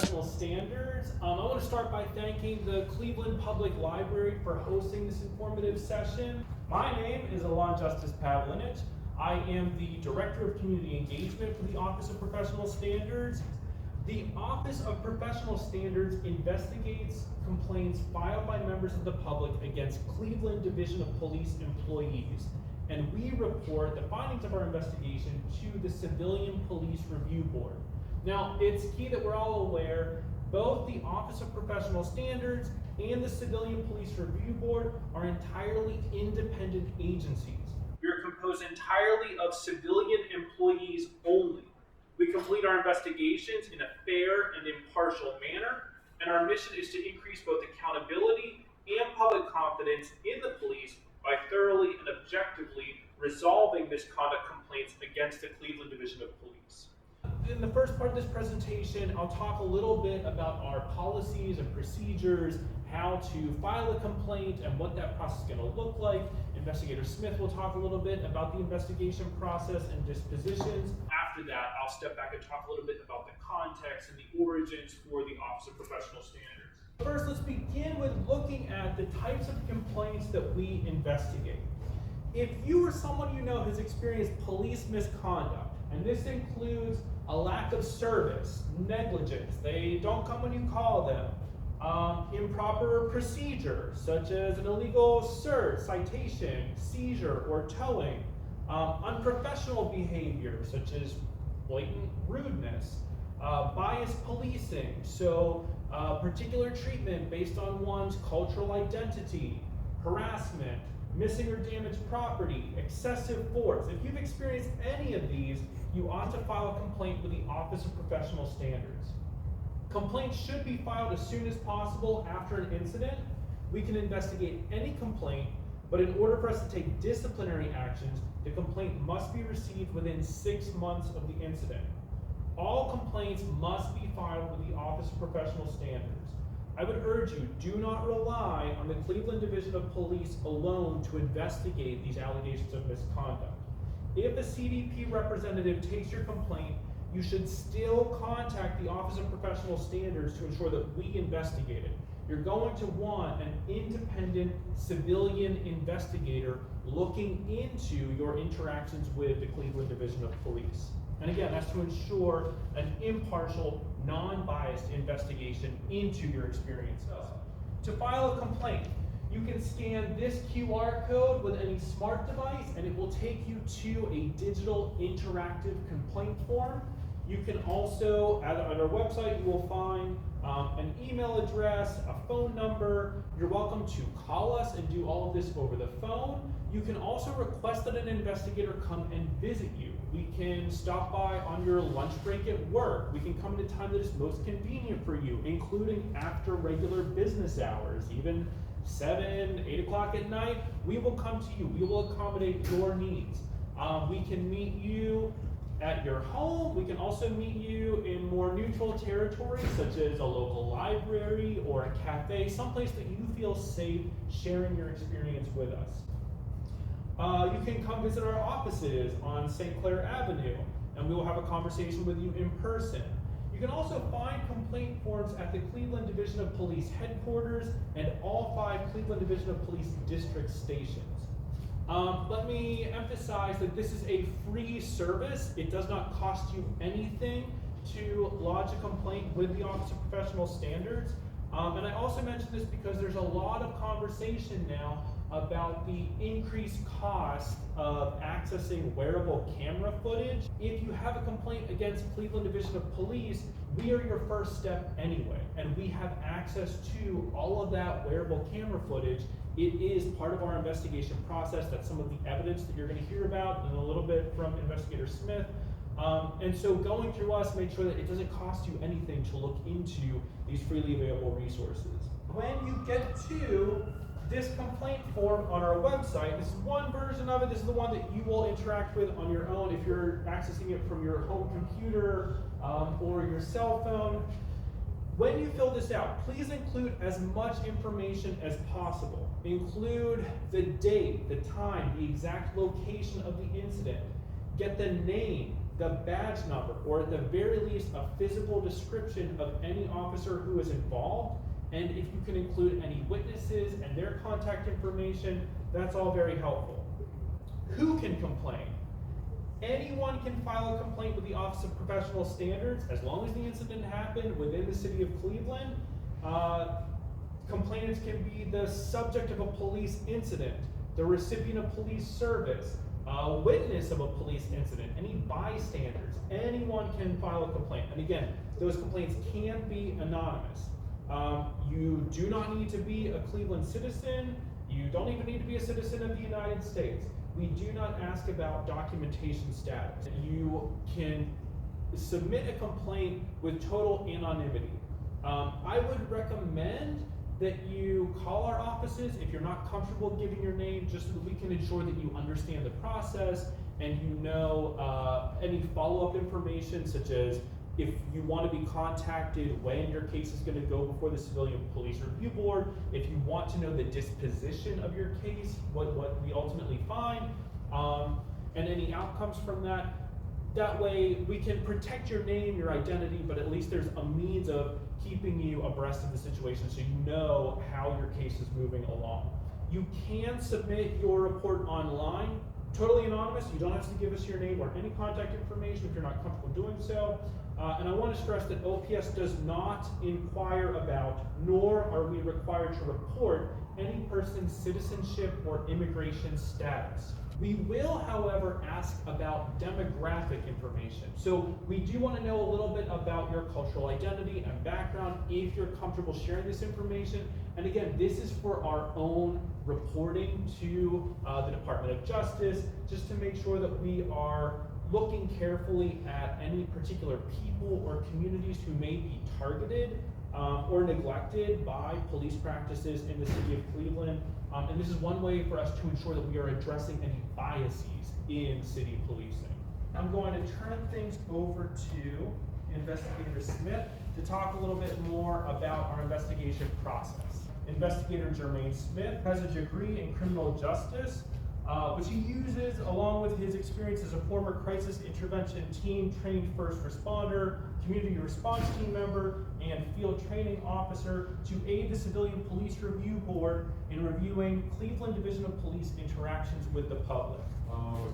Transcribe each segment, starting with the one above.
Professional Standards. I want to start by thanking the Cleveland Public Library for hosting this informative session. My name is Alon Justice Pavlinich. I am the Director of Community Engagement for the Office of Professional Standards. The Office of Professional Standards investigates complaints filed by members of the public against Cleveland Division of Police employees, and we report the findings of our investigation to the Civilian Police Review Board. Now, it's key that we're all aware, both the Office of Professional Standards and the Civilian Police Review Board are entirely independent agencies. We are composed entirely of civilian employees only. We complete our investigations in a fair and impartial manner, and our mission is to increase both accountability and public confidence in the police by thoroughly and objectively resolving misconduct complaints against the Cleveland Division of Police. In the first part of this presentation, I'll talk a little bit about our policies and procedures, how to file a complaint and what that process is going to look like. Investigator Smith will talk a little bit about the investigation process and dispositions. After that, I'll step back and talk a little bit about the context and the origins for the Office of Professional Standards. First, let's begin with looking at the types of complaints that we investigate. If you or someone you know has experienced police misconduct, and this includes a lack of service, negligence, they don't come when you call them, improper procedure, such as an illegal search, citation, seizure, or towing, unprofessional behavior, such as blatant rudeness, biased policing, so particular treatment based on one's cultural identity, harassment, missing or damaged property, excessive force. If you've experienced any of these, you ought to file a complaint with the Office of Professional Standards. Complaints should be filed as soon as possible after an incident. We can investigate any complaint, but in order for us to take disciplinary actions, the complaint must be received within 6 months of the incident. All complaints must be filed with the Office of Professional Standards. I would urge you, do not rely on the Cleveland Division of Police alone to investigate these allegations of misconduct. If a CDP representative takes your complaint, you should still contact the Office of Professional Standards to ensure that we investigate it. You're going to want an independent civilian investigator looking into your interactions with the Cleveland Division of Police. And again, that's to ensure an impartial, non-biased investigation into your experiences. To file a complaint, you can scan this QR code with any smart device and it will take you to a digital interactive complaint form. You can also, at our website, you will find an email address, a phone number. You're welcome to call us and do all of this over the phone. You can also request that an investigator come and visit you. We can stop by on your lunch break at work. We can come at a time that is most convenient for you, including after regular business hours, even 7, 8 o'clock at night. We will come to you. We will accommodate your needs. We can meet you at your home. We can also meet you in more neutral territories, such as a local library or a cafe, someplace that you feel safe sharing your experience with us. You can come visit our offices on St. Clair Avenue, and we will have a conversation with you in person. You can also find complaint forms at the Cleveland Division of Police headquarters and all 5 Cleveland Division of Police district stations. Let me emphasize that this is a free service. It does not cost you anything to lodge a complaint with the Office of Professional Standards. And I also mention this because there's a lot of conversation now about the increased cost of accessing wearable camera footage. If you have a complaint against Cleveland Division of Police, we are your first step anyway, and we have access to all of that wearable camera footage. It is part of our investigation process. That's some of the evidence that you're going to hear about and a little bit from Investigator Smith. And so going through us, make sure that it doesn't cost you anything to look into these freely available resources. When you get to this complaint form on our website, this is one version of it. This is the one that you will interact with on your own if you're accessing it from your home computer or your cell phone. When you fill this out, please include as much information as possible. Include the date, the time, the exact location of the incident. Get the name, the badge number, or at the very least, a physical description of any officer who is involved. And if you can include any witnesses and their contact information, that's all very helpful. Who can complain? Anyone can file a complaint with the Office of Professional Standards as long as the incident happened within the city of Cleveland. Complainants can be the subject of a police incident, the recipient of police service, a witness of a police incident, any bystanders. Anyone can file a complaint. And again, those complaints can be anonymous. You do not need to be a Cleveland citizen. You don't even need to be a citizen of the United States. We do not ask about documentation status. You can submit a complaint with total anonymity. I would recommend that you call our offices if you're not comfortable giving your name, just so that we can ensure that you understand the process and you know any follow-up information, such as if you want to be contacted when your case is going to go before the Civilian Police Review Board, if you want to know the disposition of your case, what we ultimately find, and any outcomes from that. That way we can protect your name, your identity, but at least there's a means of keeping you abreast of the situation so you know how your case is moving along. You can submit your report online, totally anonymous. You don't have to give us your name or any contact information if you're not comfortable doing so. And I want to stress that OPS does not inquire about, nor are we required to report, any person's citizenship or immigration status. We will, however, ask about demographic information. So we do want to know a little bit about your cultural identity and background if you're comfortable sharing this information. And again, this is for our own reporting to the Department of Justice, just to make sure that we are looking carefully at any particular people or communities who may be targeted or neglected by police practices in the city of Cleveland. And this is one way for us to ensure that we are addressing any biases in city policing. I'm going to turn things over to Investigator Smith to talk a little bit more about our investigation process. Investigator Jermaine Smith has a degree in criminal justice, which he uses along with his experience as a former crisis intervention team trained first responder, community response team member, and field training officer to aid the Civilian Police Review Board in reviewing Cleveland Division of Police interactions with the public.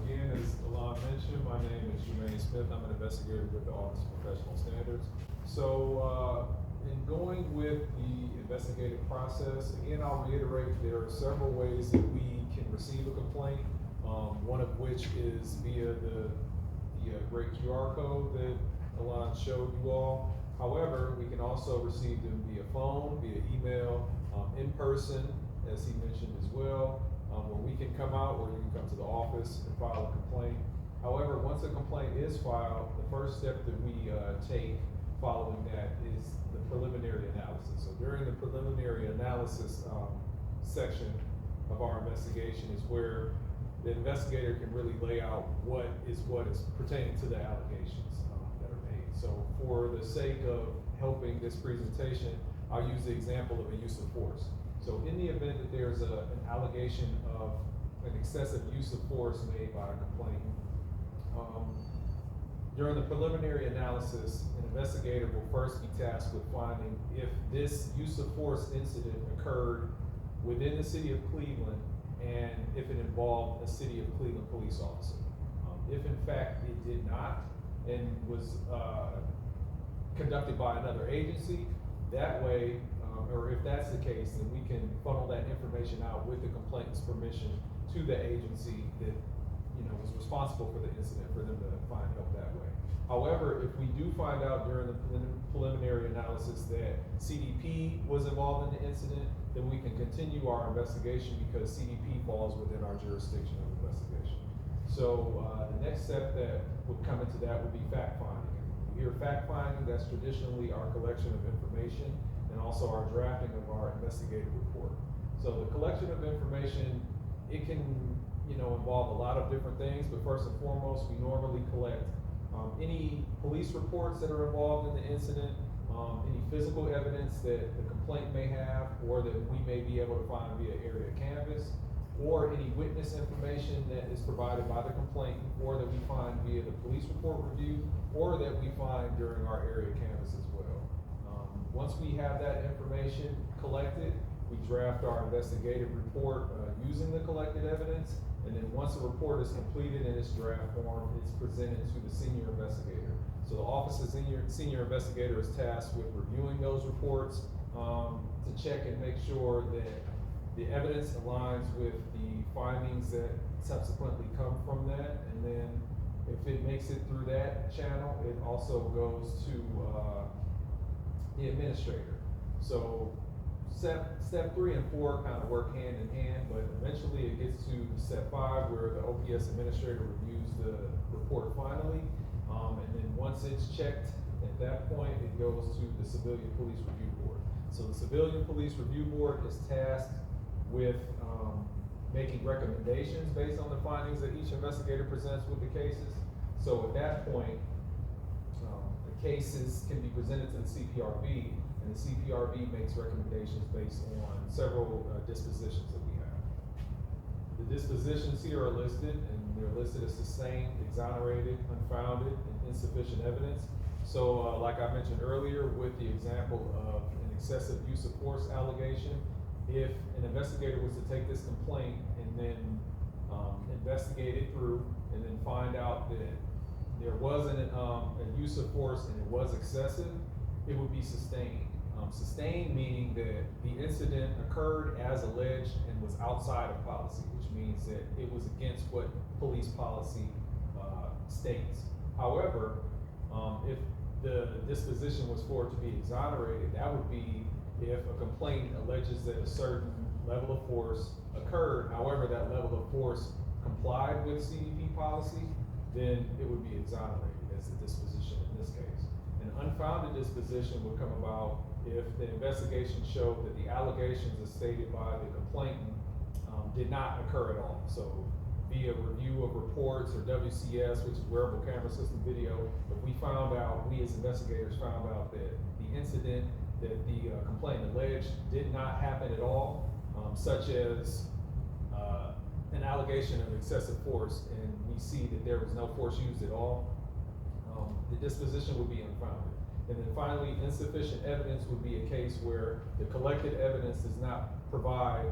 Again, as Alon mentioned, my name is Jermaine Smith. I'm an investigator with the Office of Professional Standards. So, in going with the investigative process, again, I'll reiterate there are several ways that we can receive a complaint, one of which is via the great QR code that Alon showed you all. However, we can also receive them via phone, via email, in person, as he mentioned as well, where we can come out, or you can come to the office and file a complaint. However, once a complaint is filed, the first step that we take following that is the preliminary analysis. So during the preliminary analysis section of our investigation is where the investigator can really lay out what is pertaining to the allegations that are made. So for the sake of helping this presentation, I'll use the example of a use of force. So in the event that there's an allegation of an excessive use of force made by a complainant, during the preliminary analysis, an investigator will first be tasked with finding if this use of force incident occurred within the city of Cleveland and if it involved a city of Cleveland police officer. If in fact it did not and was conducted by another agency, that way, or if that's the case, then we can funnel that information out with the complainant's permission to the agency that was responsible for the incident, for them to find help that way. However, if we do find out during the preliminary analysis that CDP was involved in the incident, then we can continue our investigation because CDP falls within our jurisdiction of investigation. So the next step that would come into that would be fact finding. Here, fact finding, that's traditionally our collection of information and also our drafting of our investigative report. So the collection of information, it can involve a lot of different things, but first and foremost, we normally collect any police reports that are involved in the incident, any physical evidence that the complaint may have or that we may be able to find via area canvas. or any witness information that is provided by the complainant, or that we find via the police report review, or that we find during our area canvass as well. Once we have that information collected, we draft our investigative report using the collected evidence, and then once the report is completed in its draft form, it's presented to the senior investigator. So the office of senior investigator is tasked with reviewing those reports to check and make sure that the evidence aligns with the findings that subsequently come from that, and then if it makes it through that channel, it also goes to the administrator. So step 3 and 4 kind of work hand in hand, but eventually it gets to step 5 where the OPS administrator reviews the report finally, and then once it's checked, at that point it goes to the Civilian Police Review Board. So the Civilian Police Review Board is tasked with making recommendations based on the findings that each investigator presents with the cases. So at that point, the cases can be presented to the CPRB, and the CPRB makes recommendations based on several dispositions that we have. The dispositions here are listed, and they're listed as sustained, exonerated, unfounded, and insufficient evidence. So like I mentioned earlier, with the example of an excessive use of force allegation, if an investigator was to take this complaint and then investigate it through, and then find out that there wasn't a use of force and it was excessive, it would be sustained. Sustained meaning that the incident occurred as alleged and was outside of policy, which means that it was against what police policy states. However, if the disposition was for it to be exonerated, that would be if a complaint alleges that a certain level of force occurred, however that level of force complied with CDP policy, then it would be exonerated as the disposition in this case. An unfounded disposition would come about if the investigation showed that the allegations as stated by the complainant did not occur at all. So via review of reports or WCS, which is wearable camera system video, if we found out, we as investigators found out that the incident that the complainant alleged did not happen at all, such as an allegation of excessive force, and we see that there was no force used at all, the disposition would be unfounded. And then finally, insufficient evidence would be a case where the collected evidence does not provide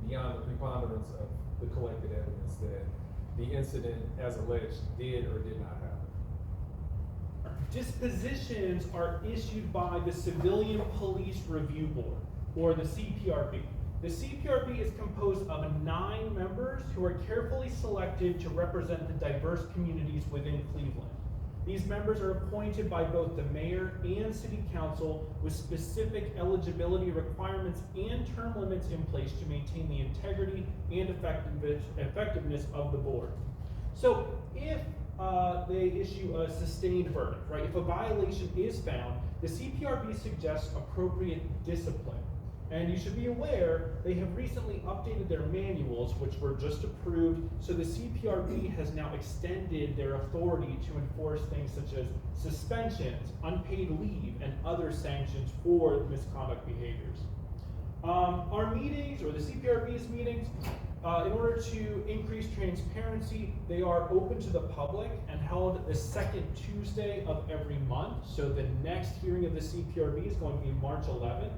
beyond the preponderance of the collected evidence that the incident as alleged did or did not happen. Dispositions are issued by the Civilian Police Review Board, or the CPRB. The CPRB is composed of 9 members who are carefully selected to represent the diverse communities within Cleveland. These members are appointed by both the mayor and city council with specific eligibility requirements and term limits in place to maintain the integrity and effectiveness of the board. So if they issue a sustained verdict, right? If a violation is found, the CPRB suggests appropriate discipline. And you should be aware, they have recently updated their manuals, which were just approved, so the CPRB has now extended their authority to enforce things such as suspensions, unpaid leave, and other sanctions for misconduct behaviors. Our meetings, or the CPRB's meetings, in order to increase transparency, they are open to the public and held the second Tuesday of every month. So the next hearing of the CPRB is going to be March 11th.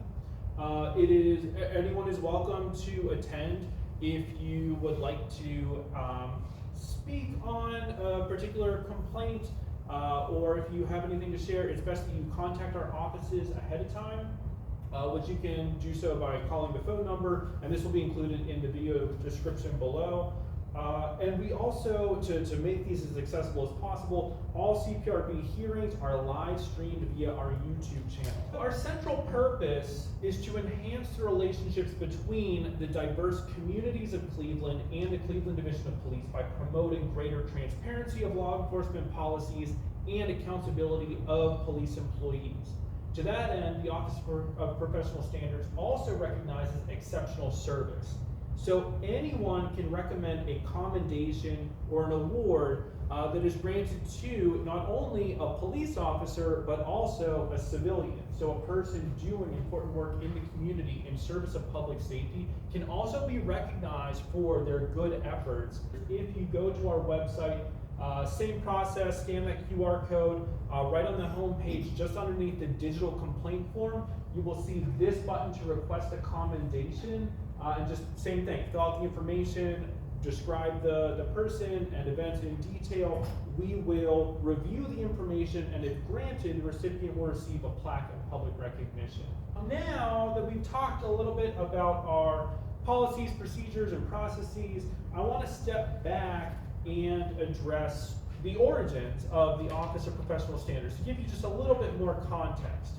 Anyone is welcome to attend if you would like to speak on a particular complaint, or if you have anything to share. It's best that you contact our offices ahead of time, which you can do so by calling the phone number, and this will be included in the video description below. And we also, to make these as accessible as possible, all CPRB hearings are live streamed via our YouTube channel. Our central purpose is to enhance the relationships between the diverse communities of Cleveland and the Cleveland Division of Police by promoting greater transparency of law enforcement policies and accountability of police employees. To that end, the Office of Professional Standards also recognizes exceptional service. So anyone can recommend a commendation or an award that is granted to not only a police officer, but also a civilian. So a person doing important work in the community in service of public safety can also be recognized for their good efforts. If you go to our website, same process, scan that QR code, right on the home page, just underneath the digital complaint form, you will see this button to request a commendation, and just same thing, fill out the information, describe the person and event in detail. We will review the information, and if granted, the recipient will receive a plaque of public recognition. Now that we've talked a little bit about our policies, procedures, and processes, I want to step back and address the origins of the Office of Professional Standards to give you just a little bit more context.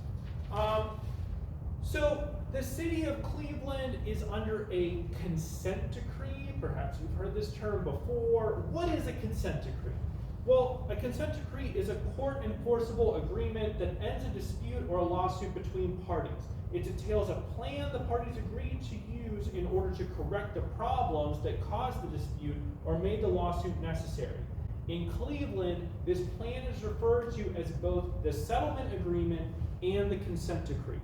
So the city of Cleveland is under a consent decree. Perhaps you've heard this term before. What is a consent decree? Well, a consent decree is a court enforceable agreement that ends a dispute or a lawsuit between parties. It details a plan the parties agreed to use in order to correct the problems that caused the dispute or made the lawsuit necessary. In Cleveland, this plan is referred to as both the settlement agreement and the consent decree.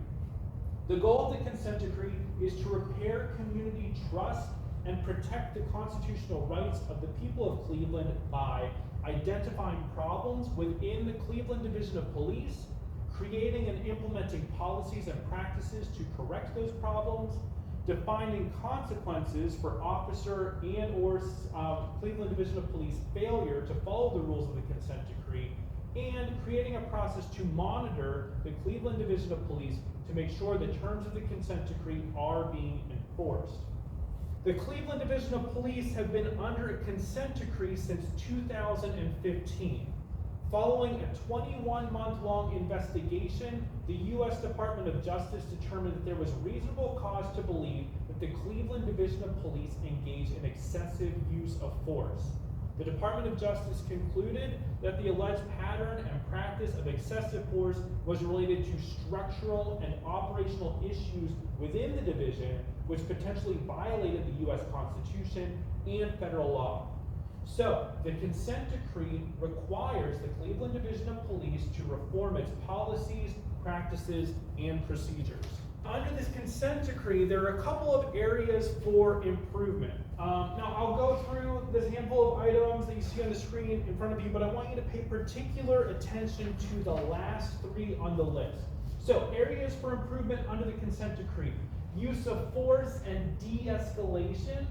The goal of the consent decree is to repair community trust and protect the constitutional rights of the people of Cleveland by identifying problems within the Cleveland Division of Police, creating and implementing policies and practices to correct those problems, defining consequences for officer and or Cleveland Division of Police failure to follow the rules of the consent decree, and creating a process to monitor the Cleveland Division of Police to make sure the terms of the consent decree are being enforced. The Cleveland Division of Police have been under a consent decree since 2015. Following a 21-month-long investigation, the U.S. Department of Justice determined that there was reasonable cause to believe that the Cleveland Division of Police engaged in excessive use of force. The Department of Justice concluded that the alleged pattern and practice of excessive force was related to structural and operational issues within the division, which potentially violated the U.S. Constitution and federal law. So, the consent decree requires the Cleveland Division of Police to reform its policies, practices, and procedures. Under this consent decree, there are a couple of areas for improvement. Now, I'll go through this handful of items that you see on the screen in front of you, but I want you to pay particular attention to the last three on the list. So, areas for improvement under the consent decree: use of force and de-escalation,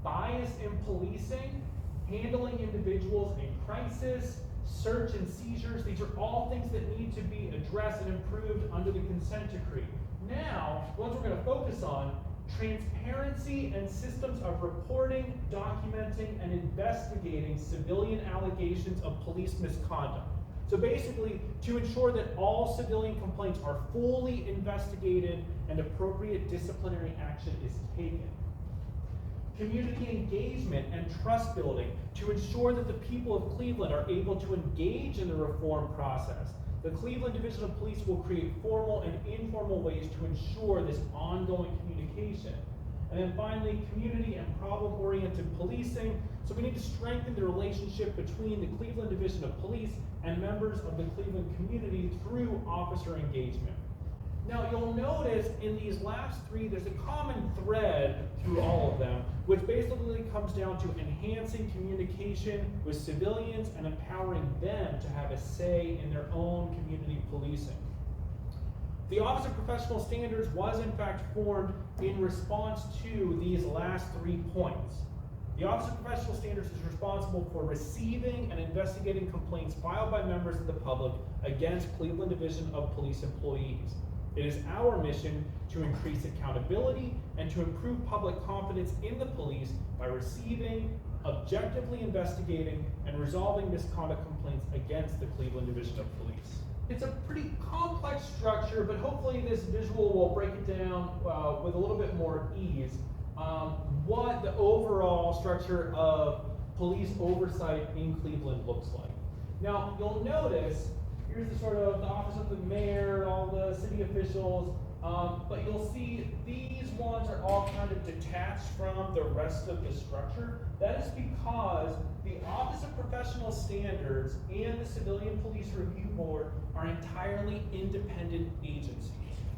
bias in policing, handling individuals in crisis, search and seizures. These are all things that need to be addressed and improved under the consent decree. Now, ones we're going to focus on: transparency and systems of reporting, documenting, and investigating civilian allegations of police misconduct. So basically, to ensure that all civilian complaints are fully investigated and appropriate disciplinary action is taken. Community engagement and trust building to ensure that the people of Cleveland are able to engage in the reform process. The Cleveland Division of Police will create formal and informal ways to ensure this ongoing communication. And then finally, community and problem-oriented policing. So we need to strengthen the relationship between the Cleveland Division of Police and members of the Cleveland community through officer engagement. Now, you'll notice in these last three, there's a common thread through all of them, which basically comes down to enhancing communication with civilians and empowering them to have a say in their own community policing. The Office of Professional Standards was in fact formed in response to these last 3 points. The Office of Professional Standards is responsible for receiving and investigating complaints filed by members of the public against Cleveland Division of Police employees. It is our mission to increase accountability and to improve public confidence in the police by receiving, objectively investigating, and resolving misconduct complaints against the Cleveland Division of Police. It's a pretty complex structure, but hopefully this visual will break it down with a little bit more ease. What the overall structure of police oversight in Cleveland looks like. Now, you'll notice here's the sort of the office of the mayor, all the city officials. But you'll see these ones are all kind of detached from the rest of the structure. That is because the Office of Professional Standards and the Civilian Police Review Board are entirely independent agencies,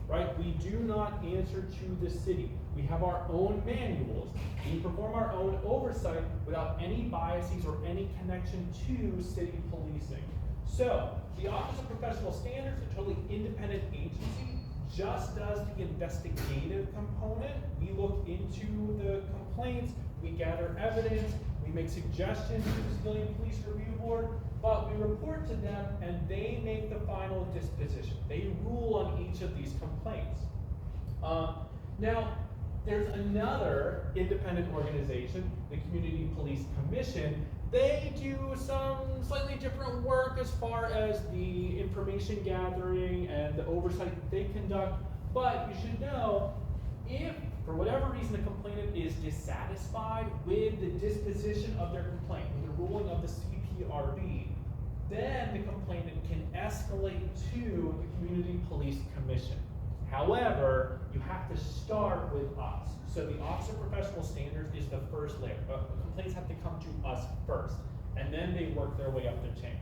right? We do not answer to the city. We have our own manuals. We perform our own oversight without any biases or any connection to city policing. So, the Office of Professional Standards, a totally independent agency, just does the investigative component. We look into the complaints, we gather evidence, we make suggestions to the Civilian Police Review Board, but we report to them and they make the final disposition. They rule on each of these complaints. Now, there's another independent organization, the Community Police Commission. They do some slightly different work as far as the information gathering and the oversight that they conduct, but you should know, if for whatever reason the complainant is dissatisfied with the disposition of their complaint, with the ruling of the CPRB, then the complainant can escalate to the Community Police Commission. However, you have to start with us. So the Office of Professional Standards is the first layer. Complaints have to come to us first, and then they work their way up the chain.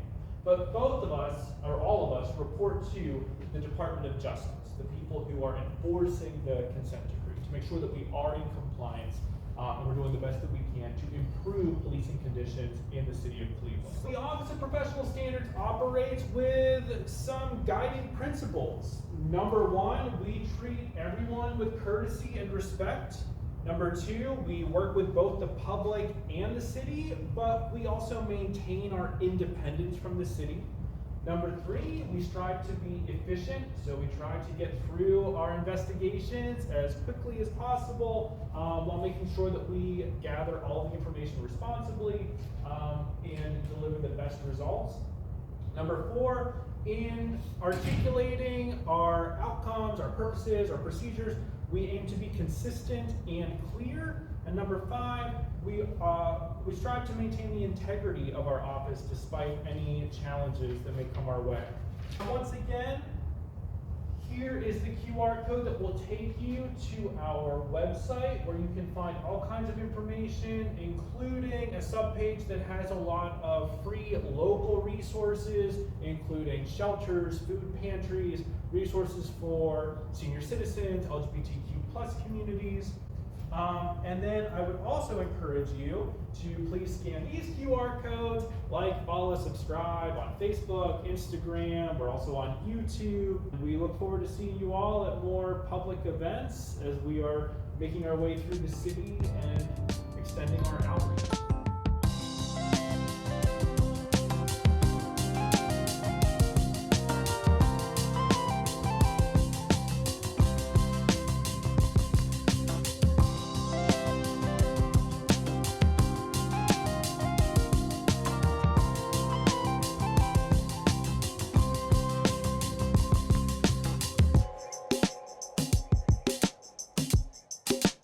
But both of us, or all of us, report to the Department of Justice, the people who are enforcing the consent decree, to make sure that we are in compliance and we're doing the best that we can to improve policing conditions in the city of Cleveland. The Office of Professional Standards operates with some guiding principles. Number one, we treat everyone with courtesy and respect. Number two, we work with both the public and the city, but we also maintain our independence from the city. Number three, we strive to be efficient, so we try to get through our investigations as quickly as possible while making sure that we gather all the information responsibly and deliver the best results. Number four, in articulating our outcomes, our purposes, our procedures, we aim to be consistent and clear. And number five, we strive to maintain the integrity of our office despite any challenges that may come our way. Once again, here is the QR code that will take you to our website where you can find all kinds of information, including a subpage that has a lot of free local resources, including shelters, food pantries, resources for senior citizens, LGBTQ+ communities. And then I would also encourage you to please scan these QR codes, like, follow, subscribe on Facebook, Instagram. We're also on YouTube. We look forward to seeing you all at more public events as we are making our way through the city and extending our outreach.